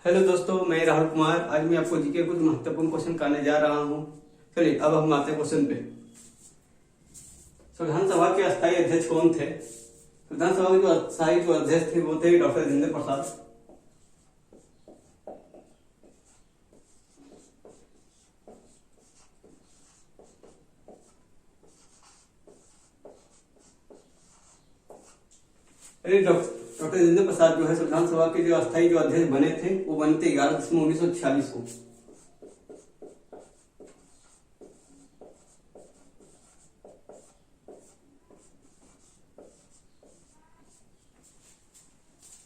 Hello दोस्तों, मैं राहुल कुमार। आज मैं आपको जीके कुछ महत्वपूर्ण क्वेश्चन करने जा रहा हूँ। चलिए अब हम आते हैं क्वेश्चन पे। संविधान सभा के अस्थायी अध्यक्ष कौन थे? संविधान सभा के जो अस्थायी अध्यक्ष थे वो थे डॉक्टर राजेंद्र प्रसाद। डॉक्टर राजेंद्र प्रसाद जो है संविधान सभा के जो अस्थायी अध्यक्ष बने थे वो बने थे 11 दिसंबर 1946 को।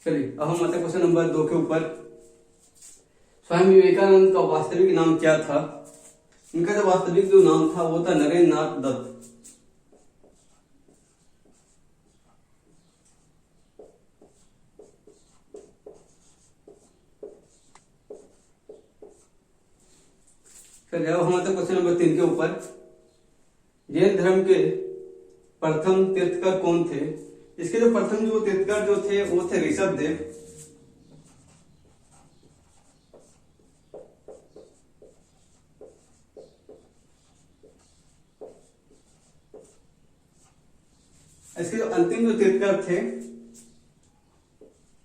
चलिए अब हम आते हैं क्वेश्चन नंबर 2 के ऊपर। स्वामी विवेकानंद का वास्तविक नाम क्या था? इनका जो वास्तविक जो नाम था वो था नरेंद्र नाथ दत्त। चलिए अब हम आते हैं क्वेश्चन नंबर 3 के ऊपर। जैन धर्म के प्रथम तीर्थकर कौन थे? इसके जो प्रथम जो तीर्थकर जो थे वो थे ऋषभ देव। इसके जो अंतिम जो तीर्थकर थे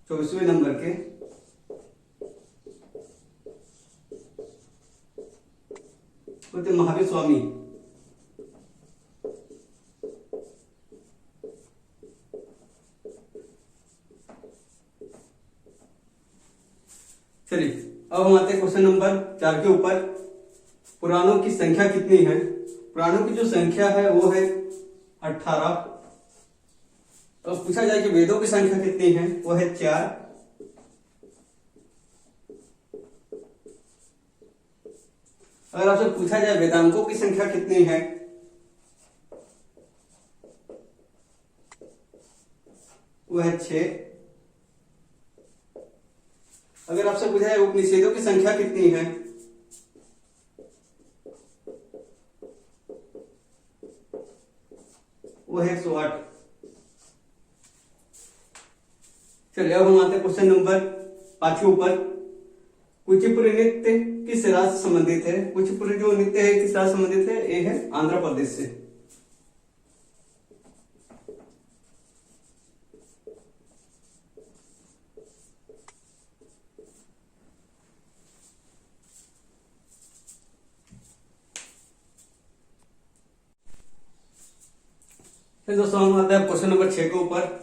24वें नंबर के वो थे महावीर स्वामी। चलिए अब हम आते हैं क्वेश्चन नंबर 4 के ऊपर। पुराणों की संख्या कितनी है? पुराणों की जो संख्या है वो है 18। तो पूछा जाए कि वेदों की संख्या कितनी है? वो है 4। अगर आपसे पूछा जाए वेदांगों की संख्या कितनी है? वो है 6। अगर आपसे पूछा जाए उपनिषदों की संख्या कितनी है? वो है 108। चलिए अब हम आते हैं क्वेश्चन नंबर 5 के ऊपर। कुचिपुड़ी नृत्य किस राज्य से संबंधित है? कुचिपुड़ी जो नृत्य है किस राज्य से संबंधित है? ये है आंध्र प्रदेश से। फिर दोस्तों हम आते हैं क्वेश्चन नंबर 6 के ऊपर।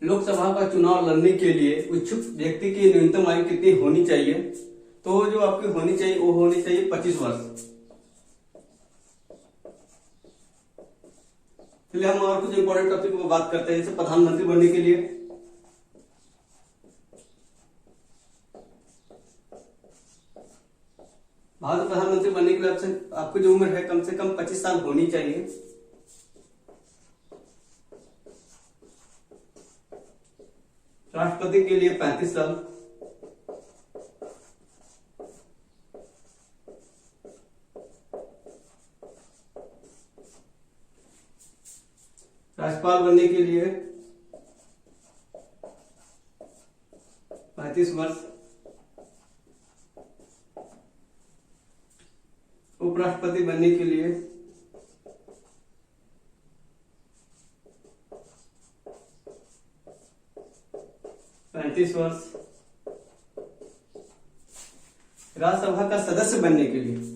लोकसभा का चुनाव लड़ने के लिए इच्छुक व्यक्ति की न्यूनतम आयु कितनी होनी चाहिए? तो जो आपकी होनी चाहिए वो होनी चाहिए 25 वर्ष। चलिए हम और कुछ इंपॉर्टेंट टॉपिक पर बात करते हैं, जैसे प्रधानमंत्री बनने के लिए भारत प्रधानमंत्री बनने के लिए आपकी जो उम्र है कम से कम 25 साल होनी चाहिए। राष्ट्रपति के लिए 35 साल। राज्यपाल बनने के लिए 35 वर्ष। उपराष्ट्रपति बनने के लिए 35 वर्ष। राज्यसभा का सदस्य बनने के लिए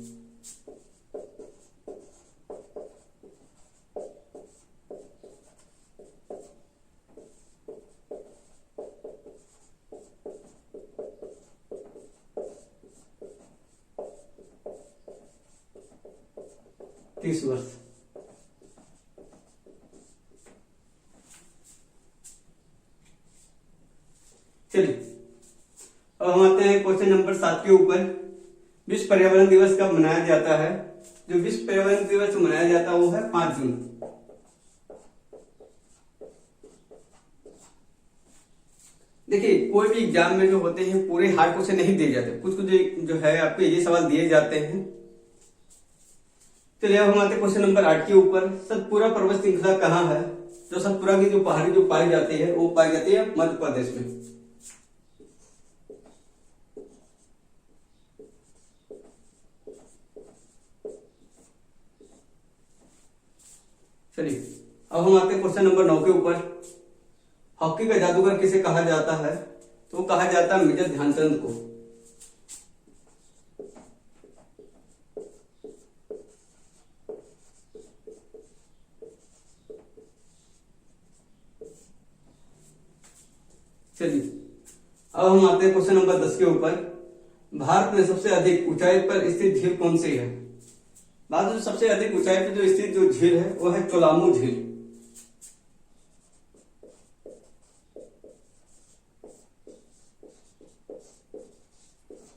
30 वर्ष। चलिए अब हम आते हैं क्वेश्चन नंबर 7 के ऊपर। विश्व पर्यावरण दिवस कब मनाया जाता है? जो विश्व पर्यावरण दिवस मनाया जाता है वो है 5 जून। देखिए कोई भी एग्जाम में जो होते हैं पूरे हार्ड क्वेश्चन नहीं दिए जाते, कुछ कुछ जो है आपको ये सवाल दिए जाते हैं। चलिए अब हम आते हैं क्वेश्चन नंबर 8 के ऊपर। सतपुरा पर्वत श्रृंखला कहाँ है? जो सतपुरा की जो पहाड़ी जो पाई जाती है वो पाई जाती है मध्य प्रदेश में। चलिए अब हम आते हैं क्वेश्चन नंबर 9 के ऊपर। हॉकी का जादूगर किसे कहा जाता है? तो कहा जाता है मेजर ध्यानचंद को। चलिए अब हम आते हैं क्वेश्चन नंबर 10 के ऊपर। भारत में सबसे अधिक ऊंचाई पर स्थित झील कौन सी है? भारत में सबसे अधिक ऊंचाई पर जो स्थित जो झील है वो है चोलामू झील।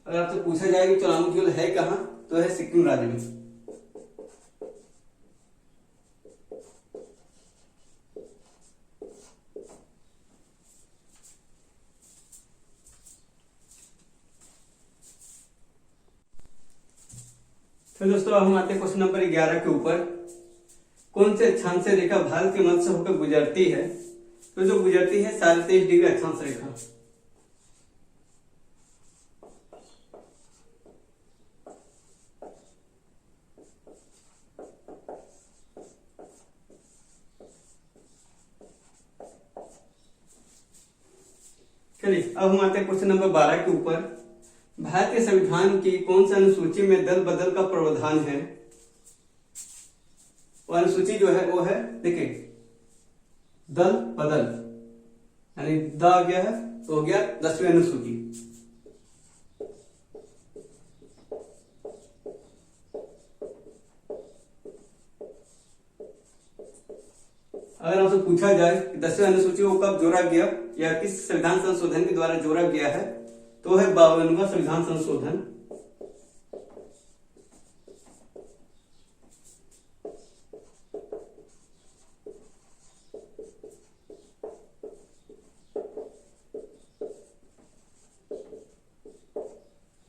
अगर आपसे पूछा जाए कि चोलामू झील है कहाँ, तो है सिक्किम राज्य में। तो दोस्तों हम आते हैं क्वेश्चन नंबर 11 के ऊपर। कौन से अक्षांश रेखा भारत के मध्य से होकर गुजरती है? तो जो गुजरती है 23.5 डिग्री अक्षांश रेखा। चलिए अब हम आते हैं क्वेश्चन नंबर 12 के ऊपर। भारत के संविधान की कौन सी अनुसूची में दल बदल का प्रावधान है? वो अनुसूची जो है वो है, देखिए, दल बदल, यानी द आ गया है तो हो गया 10वीं अनुसूची। अगर आपसे पूछा जाए कि 10वीं अनुसूची को कब जोड़ा गया या किस संविधान संशोधन के द्वारा जोड़ा गया है, तो है 52वां संविधान संशोधन।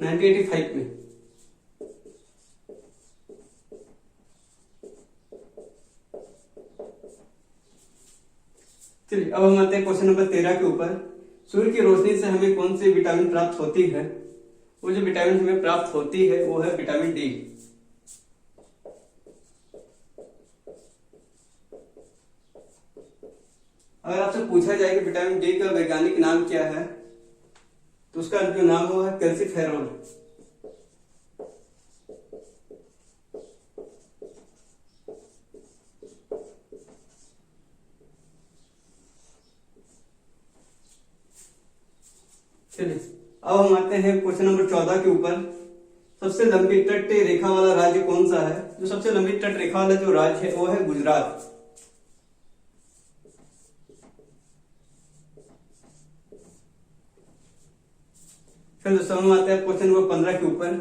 नाइनटीन 1985 में। चलिए अब हम आते हैं क्वेश्चन नंबर 13 के ऊपर। सूर्य की रोशनी से हमें कौन सी विटामिन प्राप्त होती है? वो जो विटामिन हमें प्राप्त होती है वो है विटामिन डी। अगर आपसे पूछा जाए कि विटामिन डी का वैज्ञानिक नाम क्या है, तो उसका जो नाम वो है कैल्सीफेरॉल। चलिए अब हम आते हैं क्वेश्चन नंबर 14 के ऊपर। सबसे लंबी तटीय रेखा वाला राज्य कौन सा है? जो सबसे लंबी तट रेखा वाला जो राज्य है वो है गुजरात। फिर दोस्तों हम आते हैं क्वेश्चन नंबर 15 के ऊपर।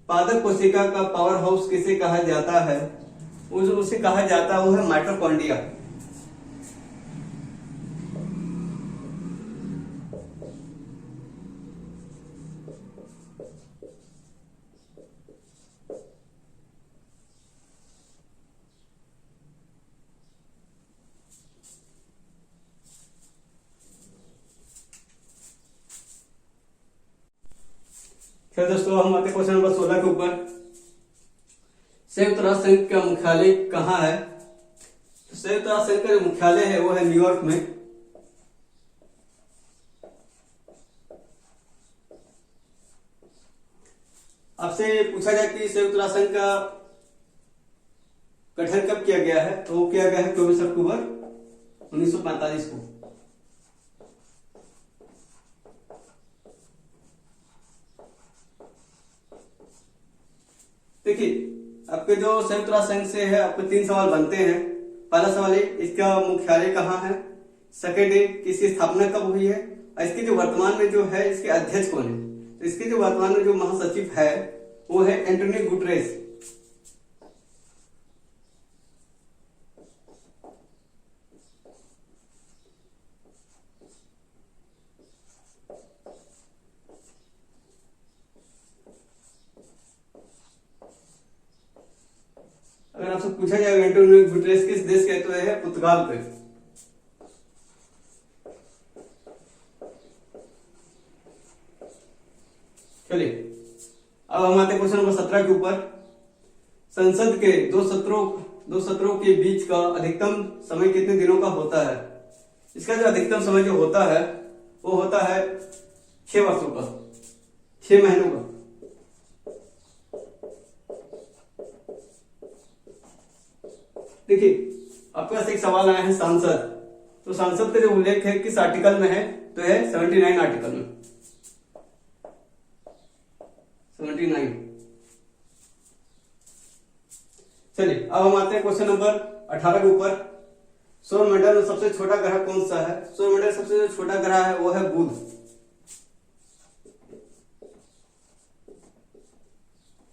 पादप कोशिका का पावर हाउस किसे कहा जाता है? वो जो उसे कहा जाता है वो है माइटोकॉन्ड्रिया। फिर दोस्तों हम आते हैं क्वेश्चन नंबर 16 के ऊपर। संयुक्त राष्ट्र संघ का मुख्यालय कहाँ है? तो संयुक्त राष्ट्र संघ का जो मुख्यालय है वो है न्यूयॉर्क में। आपसे पूछा जाए कि संयुक्त राष्ट्र संघ का गठन कब किया गया है, तो वो किया गया है 24 अक्टूबर 1945 को। देखिए आपके जो संयुक्त राष्ट्र संघ से है आपको 3 सवाल बनते हैं। पहला सवाल है इसका मुख्यालय कहाँ है, सेकेंड है कि इसकी स्थापना कब हुई है, और इसके जो वर्तमान में जो है इसके अध्यक्ष कौन है। तो इसके जो वर्तमान में जो महासचिव है वो है एंटोनियो गुटरेस। अगर आपसे पूछा जाएगा एंटोनियो गुटरेस किस देश के, तो है पुर्तगाल के। चलिए अब हम आते हैं क्वेश्चन नंबर 17 के ऊपर। संसद के दो दो सत्रों के बीच का अधिकतम समय कितने दिनों का होता है? इसका जो अधिकतम समय जो होता है वो होता है 6 वर्षों का, 6 महीनों का। देखिए आपके पास एक सवाल आया है सांसद, तो सांसद का जो उल्लेख है किस आर्टिकल में है, तो है 79 आर्टिकल में, 79। चलिए अब हम आते हैं क्वेश्चन नंबर 18 के ऊपर। सौरमंडल में सबसे छोटा ग्रह कौन सा है? सौरमंडल में सबसे जो छोटा ग्रह है वो है बुध।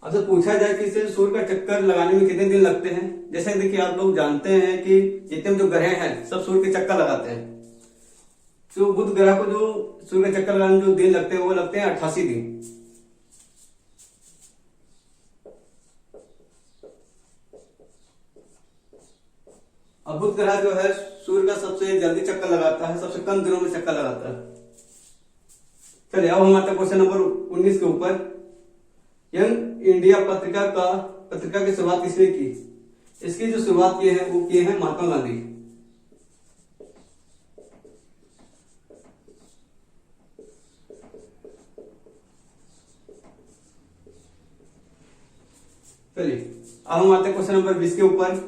अब तो पूछा जाए कि इसे सूर्य का चक्कर लगाने में कितने दिन लगते हैं, जैसे देखिए आप लोग जानते हैं कि जितने जो ग्रह हैं सब सूर्य के चक्कर लगाते हैं, तो बुध ग्रह को जो सूर्य का चक्कर लगाने में जो दिन लगते हैं वो लगते हैं 88 दिन। अब बुध ग्रह जो है सूर्य का सबसे जल्दी चक्कर लगाता है, सबसे कम दिनों में चक्कर लगाता है। चलिए अब हम आते हैं क्वेश्चन नंबर 19 के ऊपर। यंग इंडिया पत्रिका की शुरुआत किसने की? इसकी जो शुरुआत की है वो किए हैं महात्मा गांधी। चलिए अब हम आते हैं क्वेश्चन नंबर 20 के ऊपर।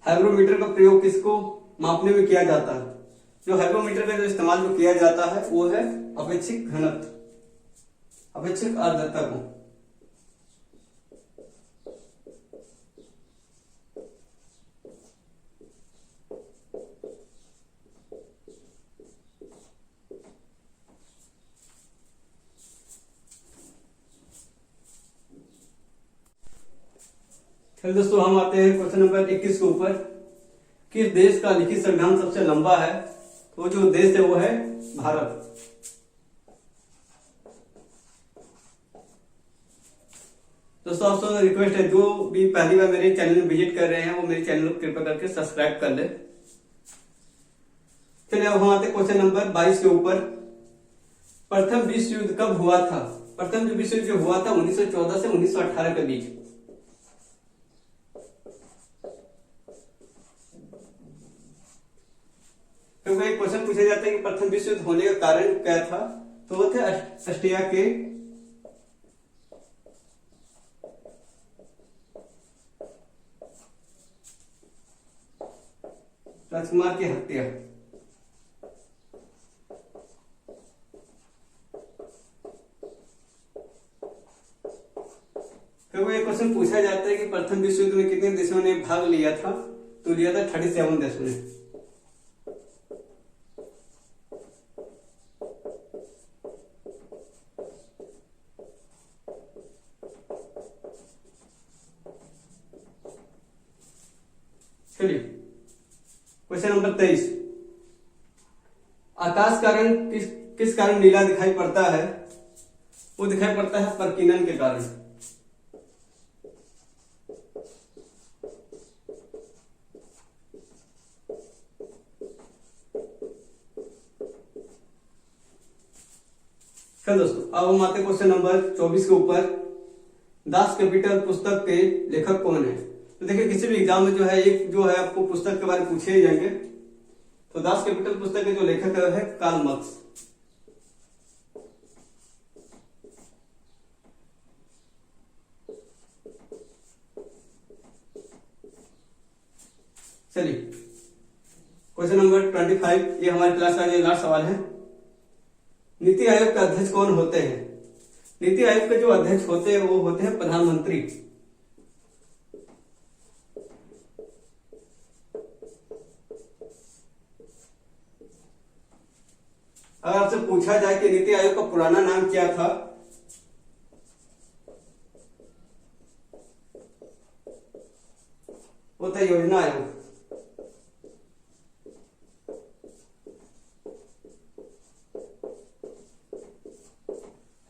हाइग्रोमीटर का प्रयोग किसको मापने में किया जाता है? जो हाइग्रोमीटर का जो इस्तेमाल जो किया जाता है वो है अपेक्षिक घनत्व, अपेक्षिक आर्द्रता को। चलिए दोस्तों हम आते हैं क्वेश्चन नंबर 21 के ऊपर। किस देश का लिखित संविधान सबसे लंबा है? तो जो देश है वो है भारत। दोस्तों आपसे रिक्वेस्ट है जो भी पहली बार मेरे चैनल में विजिट कर रहे हैं वो मेरे चैनल को कृपया करके सब्सक्राइब कर ले। चलिए अब हम आते हैं क्वेश्चन नंबर 22 के ऊपर। प्रथम विश्व युद्ध कब हुआ था? प्रथम विश्व युद्ध जो हुआ था 1914 से 1918 के बीच। क्योंकि एक क्वेश्चन पूछा जाता है कि प्रथम विश्व युद्ध होने का कारण क्या था, तो वो थे ऑस्ट्रिया के राजकुमार की हत्या। क्योंकि एक क्वेश्चन पूछा जाता है कि प्रथम विश्व युद्ध में कितने देशों ने भाग लिया था, तो लिया था 37 देशों ने। चलिए क्वेश्चन नंबर 23। आकाश का रंग किस कारण नीला दिखाई पड़ता है? वो दिखाई पड़ता है प्रकीर्णन के कारण। चल दोस्तों अब हम आते क्वेश्चन नंबर 24 के ऊपर। दास कैपिटल पुस्तक के लेखक कौन है? तो देखिए किसी भी एग्जाम में जो है एक जो है आपको पुस्तक के बारे में पूछे ही जाएंगे, तो दास कैपिटल पुस्तक के जो लेखक है कार्ल मार्क्स। चलिए क्वेश्चन नंबर 25, ये हमारे क्लास का जो लास्ट सवाल है। नीति आयोग के अध्यक्ष कौन होते हैं? नीति आयोग के जो अध्यक्ष होते हैं वो होते हैं प्रधानमंत्री। अगर आपसे पूछा जाए कि नीति आयोग का पुराना नाम क्या था, वो था योजना आयोग।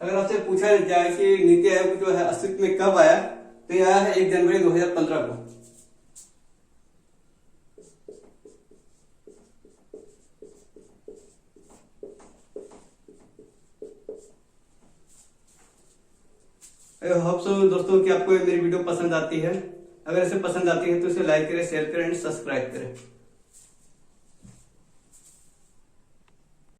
अगर आपसे पूछा जाए कि नीति आयोग जो है अस्तित्व में कब आया, तो यह आया है 1 जनवरी 2015 को। आई होप सो दोस्तों कि आपको मेरी वीडियो पसंद आती है। अगर इसे पसंद आती है तो इसे लाइक करें, शेयर करें एंड सब्सक्राइब करें।